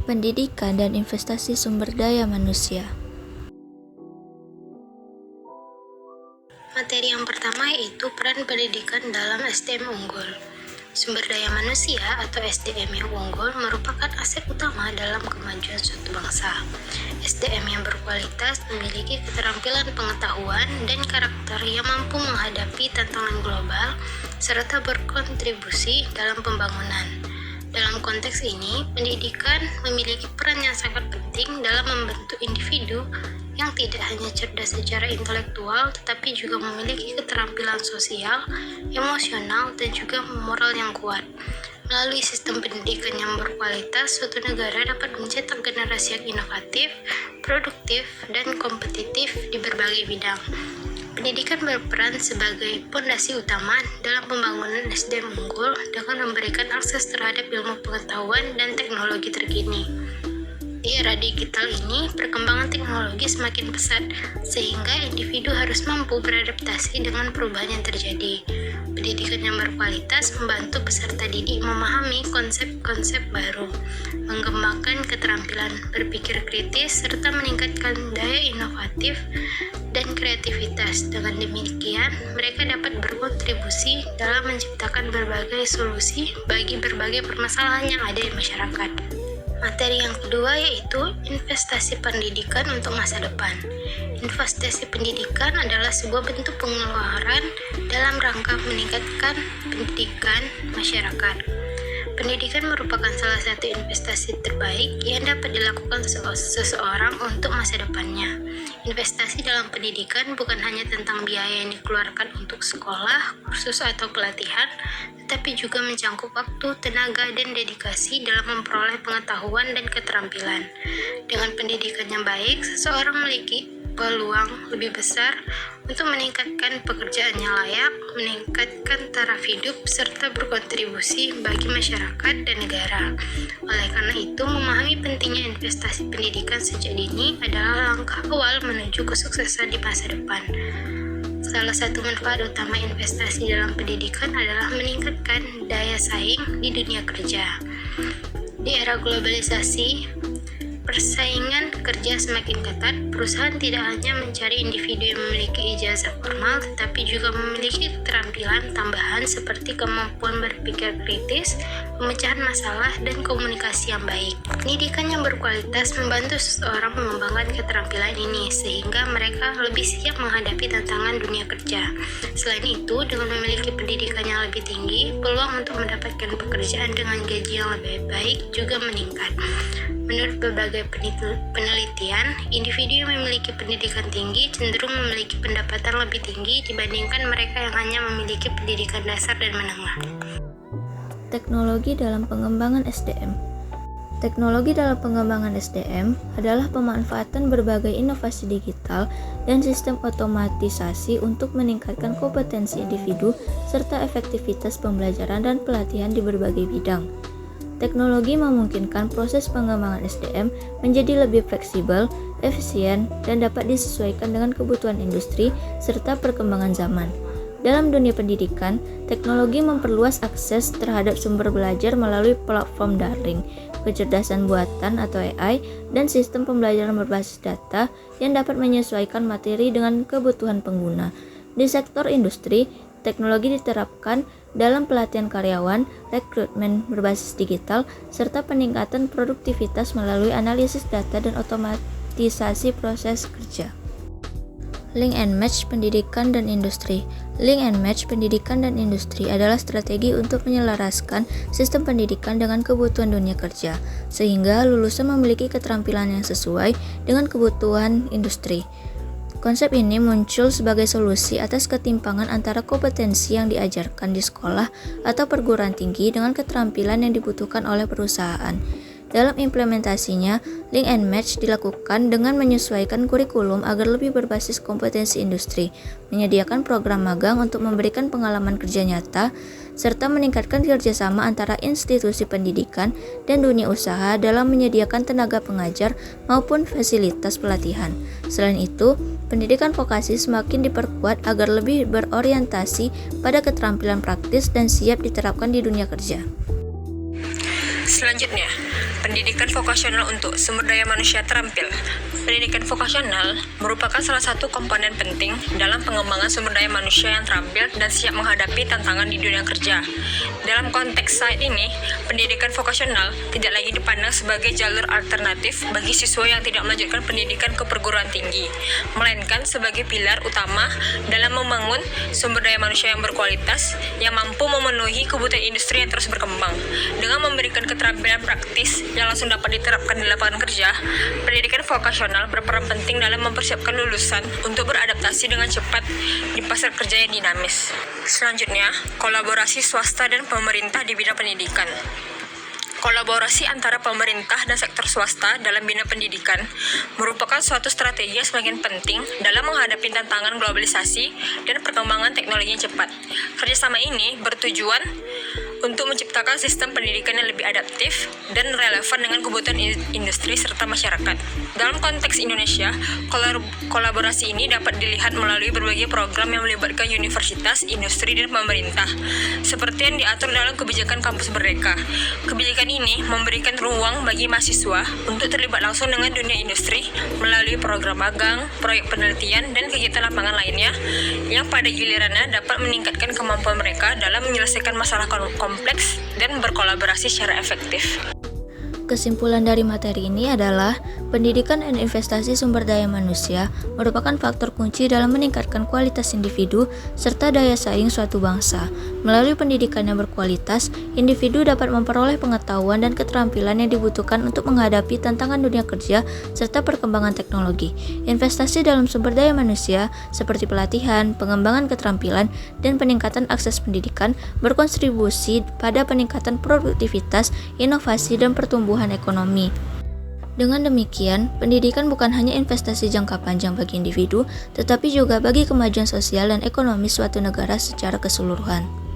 Pendidikan dan investasi sumber daya manusia. Materi yang pertama yaitu peran pendidikan dalam SDM unggul. Sumber daya manusia atau SDM yang unggul merupakan aset utama dalam kemajuan suatu bangsa. SDM yang berkualitas memiliki keterampilan pengetahuan dan karakter yang mampu menghadapi tantangan global serta berkontribusi dalam pembangunan. Dalam konteks ini, pendidikan memiliki peran yang sangat penting dalam membentuk individu yang tidak hanya cerdas secara intelektual, tetapi juga memiliki keterampilan sosial, emosional, dan juga moral yang kuat. Melalui sistem pendidikan yang berkualitas, suatu negara dapat mencetak generasi yang inovatif, produktif, dan kompetitif di berbagai bidang. Pendidikan berperan sebagai fondasi utama dalam pembangunan SDM unggul dengan memberikan akses terhadap ilmu pengetahuan dan teknologi terkini. Di era digital ini, perkembangan teknologi semakin pesat, sehingga individu harus mampu beradaptasi dengan perubahan yang terjadi. Pendidikan yang berkualitas membantu peserta didik memahami konsep-konsep baru, mengembangkan keterampilan berpikir kritis, serta meningkatkan daya inovatif dan kreativitas. Dengan demikian, mereka dapat berkontribusi dalam menciptakan berbagai solusi bagi berbagai permasalahan yang ada di masyarakat. Materi yang kedua yaitu investasi pendidikan untuk masa depan. Investasi pendidikan adalah sebuah bentuk pengeluaran dalam rangka meningkatkan pendidikan masyarakat. Pendidikan merupakan salah satu investasi terbaik yang dapat dilakukan seseorang untuk masa depannya. Investasi dalam pendidikan bukan hanya tentang biaya yang dikeluarkan untuk sekolah, kursus atau pelatihan, tetapi juga mencangkup waktu, tenaga, dan dedikasi dalam memperoleh pengetahuan dan keterampilan. Dengan pendidikan yang baik, seseorang memiliki peluang lebih besar untuk meningkatkan pekerjaannya layak, meningkatkan taraf hidup, serta berkontribusi bagi masyarakat dan negara. Oleh karena itu, memahami pentingnya investasi pendidikan sejak dini adalah langkah awal menuju kesuksesan di masa depan. Salah satu manfaat utama investasi dalam pendidikan adalah meningkatkan daya saing di dunia kerja. Di era globalisasi, persaingan kerja semakin ketat. Perusahaan tidak hanya mencari individu yang memiliki ijazah formal, tetapi juga memiliki keterampilan tambahan seperti kemampuan berpikir kritis, pemecahan masalah, dan komunikasi yang baik. Pendidikan yang berkualitas membantu seseorang mengembangkan keterampilan ini, sehingga mereka lebih siap menghadapi tantangan dunia kerja. Selain itu, dengan memiliki pendidikan yang lebih tinggi, peluang untuk mendapatkan pekerjaan dengan gaji yang lebih baik juga meningkat. Menurut berbagai penelitian, individu yang memiliki pendidikan tinggi cenderung memiliki pendapatan lebih tinggi dibandingkan mereka yang hanya memiliki pendidikan dasar dan menengah. Teknologi dalam pengembangan SDM. Teknologi dalam pengembangan SDM adalah pemanfaatan berbagai inovasi digital dan sistem otomatisasi untuk meningkatkan kompetensi individu serta efektivitas pembelajaran dan pelatihan di berbagai bidang. Teknologi memungkinkan proses pengembangan SDM menjadi lebih fleksibel, efisien, dan dapat disesuaikan dengan kebutuhan industri serta perkembangan zaman. Dalam dunia pendidikan, teknologi memperluas akses terhadap sumber belajar melalui platform daring, kecerdasan buatan atau AI, dan sistem pembelajaran berbasis data yang dapat menyesuaikan materi dengan kebutuhan pengguna. Di sektor industri, teknologi diterapkan dalam pelatihan karyawan, rekrutmen berbasis digital, serta peningkatan produktivitas melalui analisis data dan otomatisasi proses kerja. Link and Match Pendidikan dan Industri. Link and Match Pendidikan dan Industri adalah strategi untuk menyelaraskan sistem pendidikan dengan kebutuhan dunia kerja, sehingga lulusan memiliki keterampilan yang sesuai dengan kebutuhan industri. Konsep ini muncul sebagai solusi atas ketimpangan antara kompetensi yang diajarkan di sekolah atau perguruan tinggi dengan keterampilan yang dibutuhkan oleh perusahaan. Dalam implementasinya, Link and Match dilakukan dengan menyesuaikan kurikulum agar lebih berbasis kompetensi industri, menyediakan program magang untuk memberikan pengalaman kerja nyata, serta meningkatkan kerjasama antara institusi pendidikan dan dunia usaha dalam menyediakan tenaga pengajar maupun fasilitas pelatihan. Selain itu, pendidikan vokasi semakin diperkuat agar lebih berorientasi pada keterampilan praktis dan siap diterapkan di dunia kerja. Selanjutnya, pendidikan vokasional untuk sumber daya manusia terampil. Pendidikan vokasional merupakan salah satu komponen penting dalam pengembangan sumber daya manusia yang terampil dan siap menghadapi tantangan di dunia kerja. Dalam konteks saat ini, pendidikan vokasional tidak lagi dipandang sebagai jalur alternatif bagi siswa yang tidak melanjutkan pendidikan ke perguruan tinggi, melainkan sebagai pilar utama dalam membangun sumber daya manusia yang berkualitas yang mampu memenuhi kebutuhan industri yang terus berkembang. Dengan memberikan keterampilan praktis yang langsung dapat diterapkan di lapangan kerja, pendidikan vokasional berperan penting dalam mempersiapkan lulusan untuk beradaptasi dengan cepat di pasar kerja yang dinamis. Selanjutnya, kolaborasi swasta dan pemerintah di bidang pendidikan. Kolaborasi antara pemerintah dan sektor swasta dalam bidang pendidikan merupakan suatu strategi yang semakin penting dalam menghadapi tantangan globalisasi dan perkembangan teknologi yang cepat. Kerjasama ini bertujuan untuk menciptakan sistem pendidikan yang lebih adaptif dan relevan dengan kebutuhan industri serta masyarakat. Dalam konteks Indonesia, kolaborasi ini dapat dilihat melalui berbagai program yang melibatkan universitas, industri, dan pemerintah, seperti yang diatur dalam kebijakan kampus merdeka. Kebijakan ini memberikan ruang bagi mahasiswa untuk terlibat langsung dengan dunia industri melalui program magang, proyek penelitian, dan kegiatan lapangan lainnya yang pada gilirannya dapat meningkatkan kemampuan mereka dalam menyelesaikan masalah kompleks dan berkolaborasi secara efektif. Kesimpulan dari materi ini adalah pendidikan dan investasi sumber daya manusia merupakan faktor kunci dalam meningkatkan kualitas individu serta daya saing suatu bangsa. Melalui pendidikan yang berkualitas, individu dapat memperoleh pengetahuan dan keterampilan yang dibutuhkan untuk menghadapi tantangan dunia kerja serta perkembangan teknologi. Investasi dalam sumber daya manusia seperti pelatihan, pengembangan keterampilan, dan peningkatan akses pendidikan berkontribusi pada peningkatan produktivitas, inovasi, dan pertumbuhan ekonomi. Dengan demikian, pendidikan bukan hanya investasi jangka panjang bagi individu, tetapi juga bagi kemajuan sosial dan ekonomi suatu negara secara keseluruhan.